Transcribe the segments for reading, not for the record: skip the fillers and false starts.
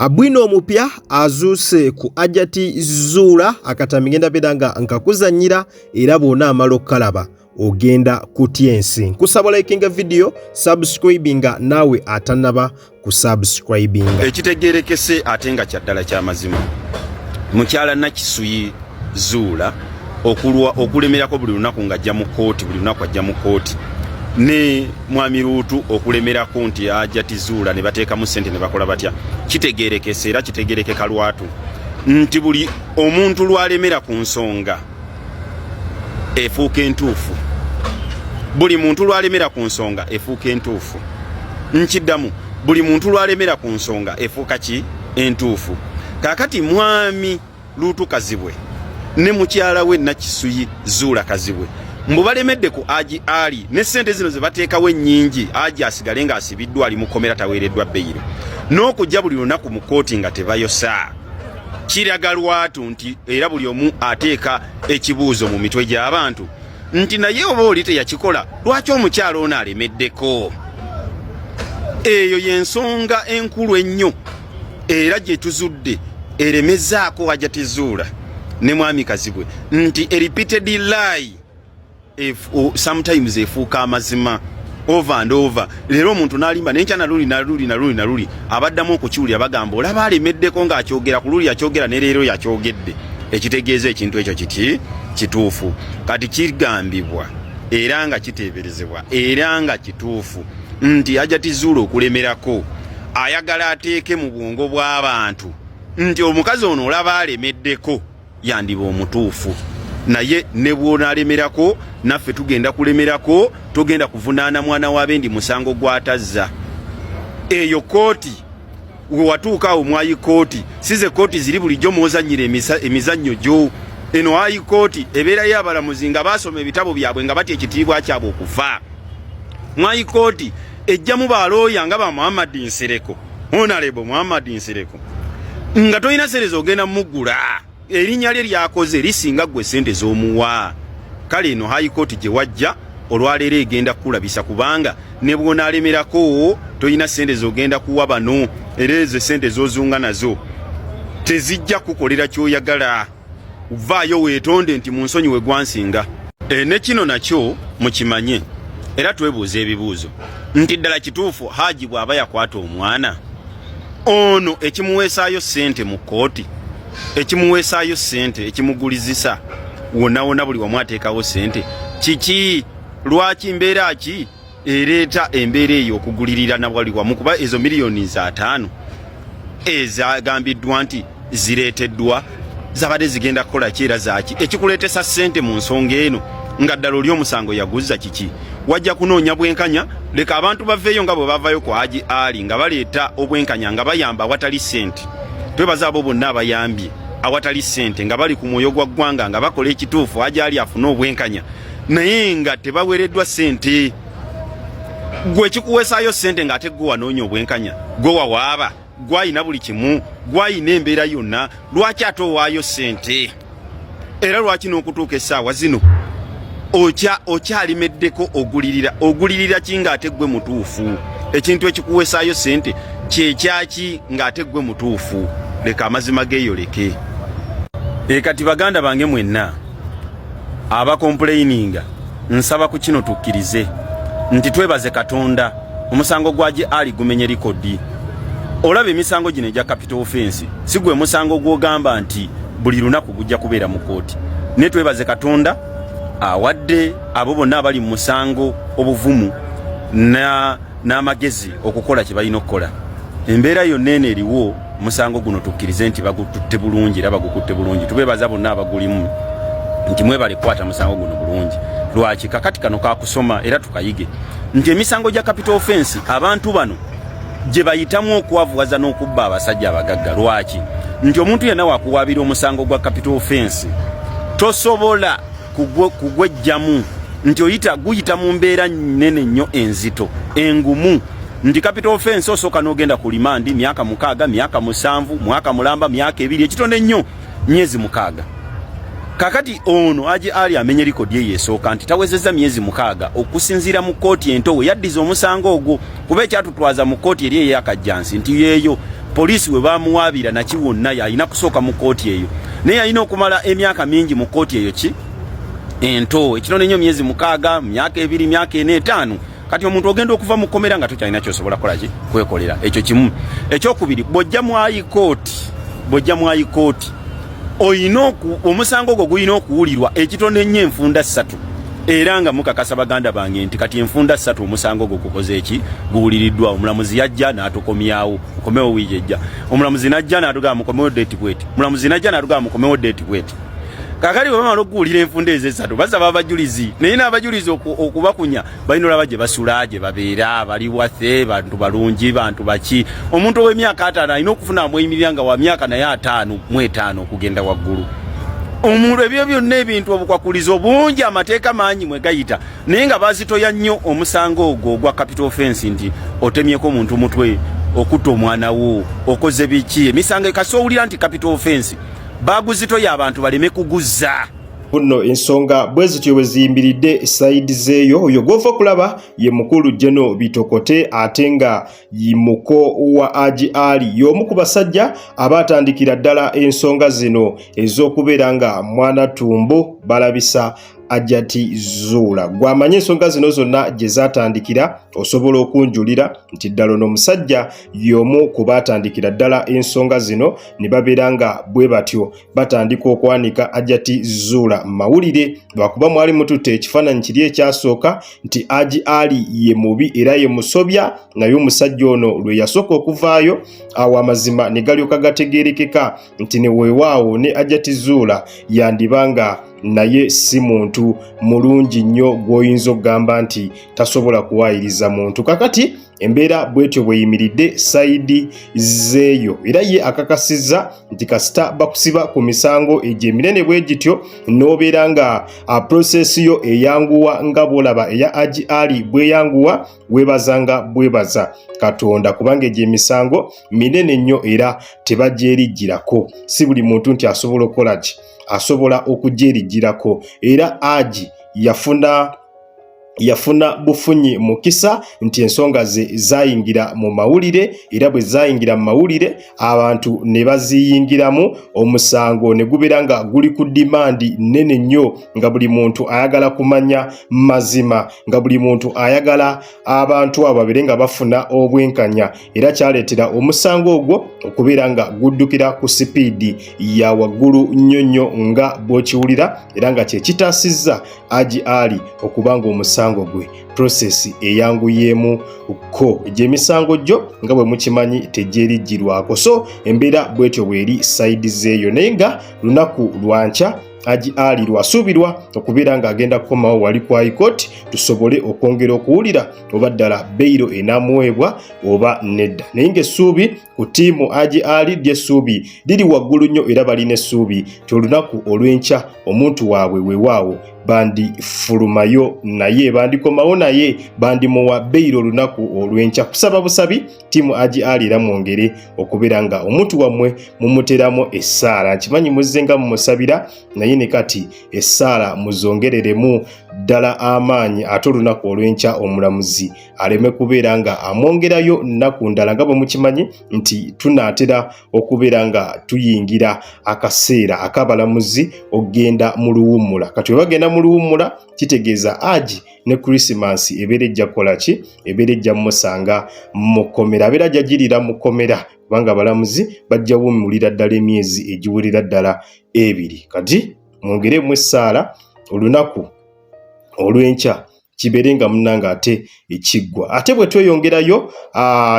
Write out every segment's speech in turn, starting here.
Bwino omupya azuuse ku Hajati Zuula akatami ngenda bedanga nkakuzanyira era bwona amala okkalaba ogenda kutya ensi. Nkusaba likinga video, subscribinga nawe atanaba ku subscribinga. Ekitegerekese ate nga kyaddala ky'amazima. Mukyala Nakisuyi Zuula okulemerako buli lunaku ng'ajja mu kooti, buli lunaku ajja mu kooti. Ne mwami Ruutu okulemerako nti Hajati Zuula ne bateekamu ssente ne bakola batya. Kitegerekese era kitegerekeka lwatu nti buli omuntu lwalemera ku nsonga efuuka entuufu. Buli muntu lwalemera ku nsonga efuuka entuufu. Nkiddamu, buli muntu lwalemera ku nsonga efuuka ki entuufu. Kakati mwami Ruutu Kazibwe ne mukyala we Nakisuyi Zuula Kazibwe mbu balemedde ku Haji Ali ne ssente zino ze bateekawo ennyingi, Haji asigale nga asibiddwa ali mukomera taweereddwa beyiro n'okujja buli lunaku mu kooti nga tebayosa. Kiraga lwatu nti era buli omu ateeka ekibuuzo mu mitwe gy'abantu nti naye oba oli teyakikola lwaki omukyala ono alemeddeko. Eyo y'ensonga enkulu ennyo era gye tuzudde eremezaako Hajati Zuula ne mwami Kazibwe nti a repeated lie sometimes efuuka amazima over and over. Leero omuntu n'alimba n'enkya naluli abaddamu okukiwulira bagamba olaba alemeddeko ng'akyogera ku luli akyogera ne leero yakyogedde. Ekitegeeza ekintu ekyo kiti kituufu. Kati kigambibwa era nga kiteeberezebwa era nga kituufu nti Hajati Zuula okulemerako ayagala ateeke mu bwongo bw'abantu nti omukazi ono olaba alemeddeko yandiba omutuufu. Naye ne bw'onalemerako naffe tugenda kulemerako, tugenda kuvunaana mwana w'abendi musango gw'atazza. Eyo kooti we watuukaawo mwayi kooti size kooti ziri bulijjo mwozannyira emizannyo gyo. Eno ayi kooti ebeerayo abalamuzi nga baasoma ebitabo byabwe nga batya ekitiibwa kyabwe okufa. Mwayi kooti ejjamu balooya nga ba Muhammad Nsereko, Honorable Muhammad Nsereko, nga tolina ssente z'ogenda muggula. Erinnya lye lyakoze lisinga gwe ssente z'omuwa. Kale eno High Court gye wajja olwaleero egenda kulabisa kubanga ne bw'onaalemerako tolina ssente z'ogenda kuwa bano era ezo ssente z'ozunga nazo tezijja kukolera ky'oyagala. Vaayo weetonde nti mu nsonyi we gwansinga. Ne kino nakyo mukimanye era twebuuza ebibuuzo nti ddala kituufu Haji bw'aba yakwata omwana ono ekimuweesaayo ssente mu kooti, ekimuweesaayo ssente, ekimugulizisa wonna buli wamu ateekawo ssente kiki? Lwaki mbeera ki ereeta embeera eyo okugulirira na buli wamu? Kuba ezo miliyoni za 5 ezagambiddwa nti zireeteddwa zabadde zigenda kukola ki era zaaki? Ekikuleetesa ssente mu nsonga eno nga ddala oli omusango yaguzza kiki? Wajja kunoonya bwenkanya. Leka abantu baveeyo nga bwe bavayo ku Haji Ali nga baleeta obwenkanya nga bayamba awatali ssente. Twebaza abo bonna abayambye awatali ssente nga bali ku mwoyo gwa ggwanga nga bakola ekituufu Haji Ali afune obwenkanya naye nga tebaweereddwa ssente. Gwe kikuweesaayo ssente ng'ate gwe wanoonya obwenkanya, gwe wawaaba, gwe ayina buli kimu, gwe ayina embeera yonna, lwaki ate owaayo ssente? Era lwaki n'okutuuka essaawa zino okyalimeddeko ogulirira ki ng'ate gwe mutuufu? Ekintu ekikuweesaayo ssente kyekyaki ng'ate gwe mutuufu? Leka amazima geeyoleke. Kati baganda bange mwenna abakomplaininga nsaba ku kino tukkirize nti twebaze Katonda omusango gwa Haji Ali gumenye likodi. Olaba emisango gino egya capital offense si gwe musango gw'ogamba nti buli lunaku gujja kubeera mu kooti. Ne twebaze Katonda awadde abo bonna abali mu musango obuvumu n'amagezi okukola kye balina okukola. Embeera yonna eno eriwo, musango guno tukkirize nti bagututte bulungi era bagukutte bulungi. Tubeebaza bonna abagulimu nti mwebale kukwata musango guno bulungi. Lwaki? Kakati kano kakusoma era tukayige nti emisango gya capital offense abantu bano gye bayitamu okwavuwaza n'okubba abasajja abagagga. Lwaki? Nti omuntu yenna wakuwaabira omusango gwa capital offense tosobola kugwejjamu nti guyita mu mbeera nnene nnyo enzito engumu. Nti capital offense osooka n'ogenda ku limandi myaka 6, myaka 7, mwaka mulamba myaka 2, ekitonde ennyo myezi 6. Kakati ono Haji Ali amenye likodi ye esooka nti tawezezza myezi 6 okusinziira mu kooti entowe yaddiza omusango ogwo kuba ekyatutwaza mu kooti eri eyakajjansi nti yeeyo poliisi we bamuwaabira nakiwonna yalina kusooka mu kooti eyo naye yalina okumala emyaka mingi mu kooti eyo ki ento ekitone nnyo myezi 6 myaka 2 myaka 4 5 kati omuntu ogenda okuva mu komera nga tokyalina kyosobola kukola ki kwekolera ekyo kimu ekyokubiri bojja mu high court oyina omusango gwo gulina okuwulirwa ekitone nnyo enfunda 3 era nga mukakasa baganda bange nti kati enfunda 3 omusango gwo gukoze eki guwuliriddwa omulamuzi yajja n'atukomyawo mukomewo wiijejja omulamuzi najja n'atugaa mukomewo date bweti omulamuzi najja n'atugaa mukomewo date bweti kakali bamala okuwulira enfunda ezo 3 basaba abajulizi naye n'abajulizi okubakunya balina olaba gye basula gye babeera bali wathe bantu balungi bantu baki omuntu ow'emyaka 5 alina okufuna amweyimirira nga wa myaka naye 5 okugenda waggulu omuntu ebyo byonna ebintu obukwakulizo bungi amateeka mangi mwe gayita naye nga bazitoya nnyo omusango ogwo ogwa capital offense nti otemyeko omuntu mutwe okutta omwana wo okoze biki emisango ekasowulira nti capital offense baguzitoya abantu baleme kuguzza buno ensonga bwezityo weziyimbiridde side zeeyo oyo gwofa kulaba ye mukulu Jeno Bitokote ate nga yimuko wa Haji Ali y'omu ku basajja abatandikira ddala ensonga zino ez'okubeera nga mwana tumbo balabisa Ajati Zuula gwamanye ensonga zino zonna gye zaatandikira osobola okunjulira nti ddala n'omusajja y'omu ku baatandikira ddala ensonga zino ne babeera nga bwe batyo batandika okwanika Ajati Zuula mawulire lwakuba mwali mututte ekifaananyi kiri ekyasooka nti Haji Ali ye mubi era ye musobya naye omusajja ono lwe yasooka okuvaayo awo amazima ne galyoka gategeerekeka nti ne weewaawo ne Ajati Zuula yandibanga naye si muntu mulungi nnyo gw'oyinza okugamba nti tasobola kuwaayiriza muntu kakati embeera bwetyo bweyimiridde sayidi zeeyo era ye akakasizza nti kasita bakusiba ku misango egyo eminene bwe gityo n'obeera nga prosesi yo eyanguwa nga bw'olaba eya Haji Ali bweyanguwa weebazanga bwebaza Katonda kubanga egyo emisango minene nnyo era tebagyerijjirako si buli muntu nti asobola okukola ki asobola okugyerijjirako era Haji yafuna bufunyi mukisa nti ensonga ze zayingira mu mawulire era bwe zayingira mu mawulire abantu ne baziyingiramu omusango ne gubeera nga guli ku dimandi nene nnyo nga buli muntu ayagala kumanya mazima nga buli muntu ayagala abantu abo babeere nga bafuna obwenkanya era kyaleetera omusango ogwo okubeera nga guddukira ku sipiidi ya waggulu nnyo nnyo nga bw'okiwulira era nga kye kitaasizza Haji Ali okubanga omusango gwe process eyanguyemu ko gy'emisango gyo nga bwe mukimanyi tegyerijjirwako so embeera bwetyo bweri side zeeyo naye nga lunaku lwanca Haji Ali lwasuubirwa okubeera ng'agenda kukomawo wali ku High Court tusobole okwongera okuwulira oba ddala beyiro enaamuweebwa oba nedda naye ng'essuubi ku ttiimu Haji Ali ly'essuubi liri waggulu nnyo era balina essuubi ti olunaku olw'enkya omuntu waabwe weewaawo bandifulumayo naye bandikomawo naye bandimuwa beyiro olunaku olw'enkya kusaba busabi ttiimu Haji Ali era mwongere okubeera nga omuntu wammwe mumuteramu essaala nkimanyi muzze nga mumusabira naye ne kati essaala muzongereremu ddala amaanyi ate olunaku olw'enkya omulamuzi aleme kubeera nga amwongerayo nnaku ndala nga bwe mukimanyi nti tunaatera okubeera nga tuyingira akaseera ak'abalamuzi okgenda mu luwummula kati bwe bagenda mu luwummula kitegeeza Haji ne Christmas ebeera ejja kukola ki ebeera ejja musanga mu kkomera abeera jagirira mu kkomera kubanga abalamuzi bajja wummulira ddala emyezi egiwulira ddala 2 kati mwongeremu essaala olunaku olw'enkya kibeere nga munnanga ate ekiggwa ate bwe tweyongerayo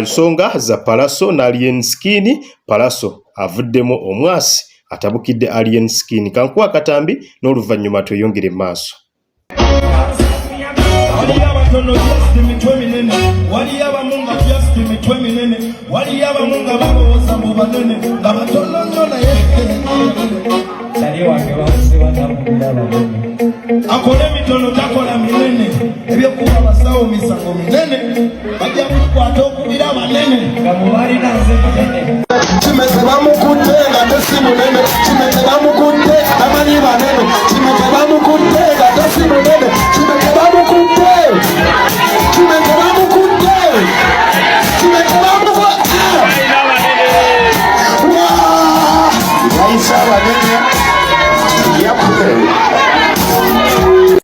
nsonga za Pallaso ne Alien Skin Pallaso avuddemu omwasi atabukidde Alien Skin kankuwa akatambi n'oluvannyuma tweyongere maaso Tono just mitwe minene wali abamunga just mitwe minene wali abamunga baboza mu banene ngabatono nyona tali wange bawusi batamugira banene akole mitono takola minene ebyo kuba basawo misango minene bajja kukwata okubira banene ngabali naze minene kimeze bamukutenga tesi munene kimeze bamukutte amani banene kimeze bamukutte tesi munene kimeze bamukutte kimeze bamukutte kimeze bamukutte ayisa abanene yakubeera.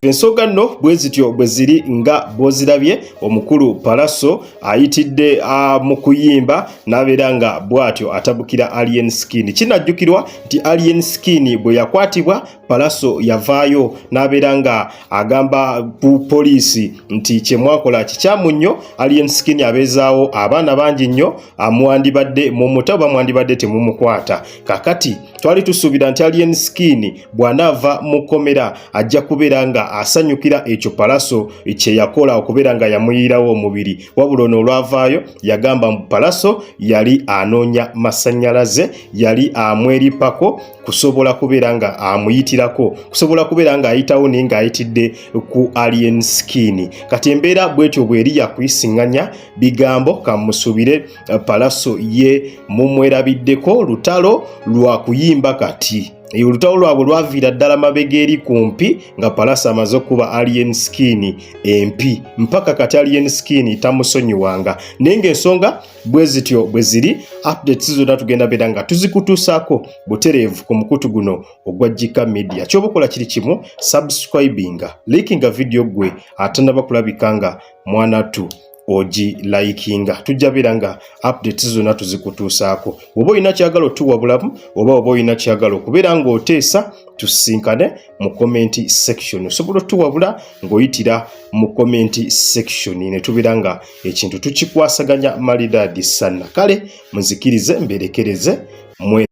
Ensonga nno bwe zityo bwe ziri nga bw'ozirabye. Omukulu Pallaso ayitidde mu kuyimba n'abeera nga bw'atyo atabukira Alien Skin. Kinajjukirwa nti Alien Skin bwe yakwatibwa Pallaso yavaayo n'abeera nga agamba poliisi nti kye mwakola kikyamu nnyo. Alien Skin abeezaawo abaana bangi nnyo, mwandibadde mumuta oba mwandibadde temumukwata. Kakati twali tusuubira nti Alien Skin bw'anaava mu kkomera ajja kubeera nga asanyukira ekyo Pallaso kye yakola okubeera nga yamuyiirawo omubiri. Wabula ono olwavaayo yagamba Pallaso yali anoonya masannyalaze, yali amweripako kusobola kubeera nga amuyitirako, kusobola kubeera nga ayitawo naye ng'ayitidde ku Alien Skin. Kati embeera bwetyo bweri yakuyisiŋŋanya bigambo kamusubire Pallaso ye mumwerabiddeko lutalo lwa kuyimba kati. Olutalo lwabwe lwaviira ddala mabega eri kumpi nga Pallaso amaze okuba Alien Skin empi. Mpaka kati Alien Skin tamusonyiwanga. Naye ng'ensonga bwe zityo bwe ziri, updates zonna tugenda beera nga tuzikutuusaako butereevu ku mukutu guno ogwa Jika Media. Ky'obukola kiri kimu, subscribinga, likinga video gwe atanaba kulabika nga mwanatu oji likinga. Tujja beera nga updates zonna tuzikutuusaako. Oba olina kyagala otuwa bulamu oba oba olina kyagala okubeera ng'oteesa, tusisinkane mu comment section. Osobola otuwabula ng'oyitira mu comment section ne tubeera nga ekintu tukikwasaganya malidaadi sana. Kale muzikirize mberekereze mwe